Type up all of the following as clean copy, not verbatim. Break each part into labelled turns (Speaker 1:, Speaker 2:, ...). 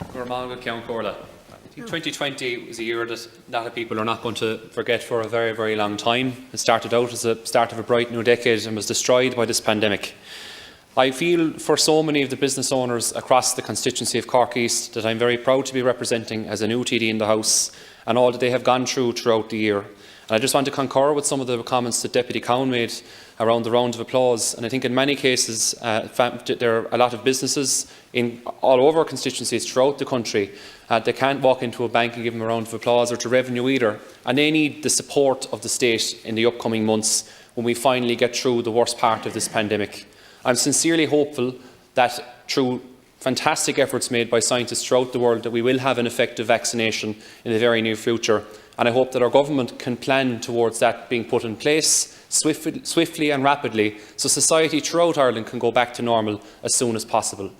Speaker 1: I think 2020 was a year that a lot of people are not going to forget for a very, very long time. It started out as the start of a bright new decade and was destroyed by this pandemic. I feel for so many of the business owners across the constituency of Cork East that I am very proud to be representing as a new TD in the House and all that they have gone through throughout the year. And I just want to concur with some of the comments that Deputy Cowan made around the round of applause. And I think in many cases there are a lot of businesses in all over constituencies throughout the country. They can't walk into a bank and give them a round of applause, or to revenue either. And they need the support of the state in the upcoming months when we finally get through the worst part of this pandemic. I'm sincerely hopeful that through fantastic efforts made by scientists throughout the world that we will have an effective vaccination in the very near future. And I hope that our government can plan towards that being put in place swiftly and rapidly, so society throughout Ireland can go back to normal as soon as possible.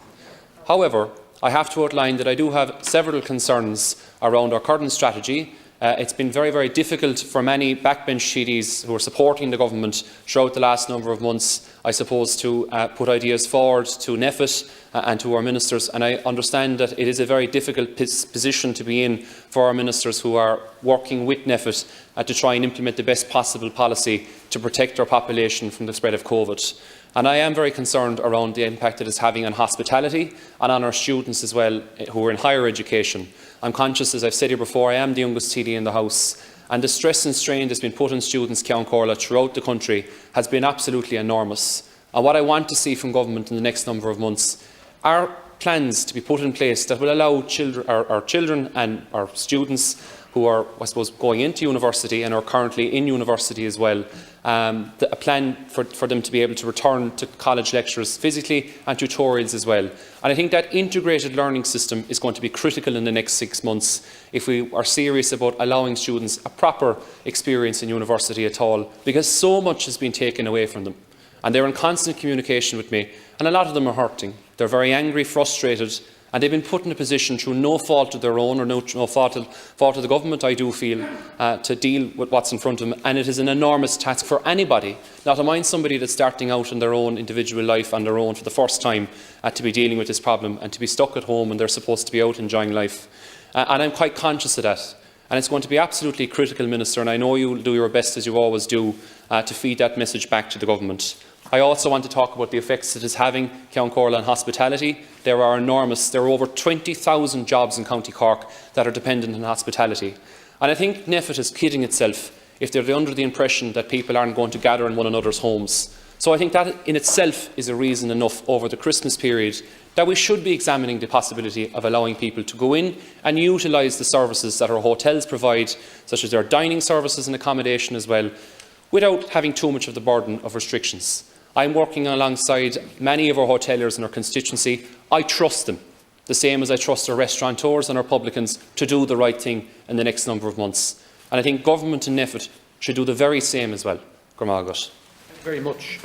Speaker 1: However, I have to outline that I do have several concerns around our current strategy. It's been very, very difficult for many backbench TDs who are supporting the government throughout the last number of months, I suppose, to put ideas forward to NEFIT and to our ministers. And I understand that it is a very difficult position to be in for our ministers who are working with NEFIT to try and implement the best possible policy to protect our population from the spread of COVID. And I am very concerned around the impact it is having on hospitality and on our students as well who are in higher education. I'm conscious, as I've said here before, I am the youngest TD in the House, and the stress and strain that has been put on students Ceann Comhairle throughout the country has been absolutely enormous. And what I want to see from government in the next number of months are plans to be put in place that will allow our children and our students who are, I suppose, going into university and are currently in university as well, a plan for them to be able to return to college lectures physically and tutorials as well. And I think that integrated learning system is going to be critical in the next 6 months if we are serious about allowing students a proper experience in university at all, because so much has been taken away from them. And they're in constant communication with me, and a lot of them are hurting. They're very angry, frustrated, and they've been put in a position through no fault of their own or no fault of the government, I do feel, to deal with what's in front of them. And it is an enormous task for anybody, not to mind somebody that's starting out in their own individual life on their own for the first time, to be dealing with this problem and to be stuck at home when they're supposed to be out enjoying life. And I'm quite conscious of that. And it's going to be absolutely critical, Minister, and I know you'll do your best, as you always do, to feed that message back to the government. I also want to talk about the effects it is having, Ceann Comhairle, on hospitality. There are enormous. There are over 20,000 jobs in County Cork that are dependent on hospitality. And I think NEFIT is kidding itself if they're under the impression that people aren't going to gather in one another's homes. So I think that in itself is a reason enough over the Christmas period that we should be examining the possibility of allowing people to go in and utilise the services that our hotels provide, such as their dining services and accommodation as well, without having too much of the burden of restrictions. I'm working alongside many of our hoteliers in our constituency. I trust them, the same as I trust our restaurateurs and our publicans, to do the right thing in the next number of months. And I think government and NEFIT should do the very same as well. Thank you very much.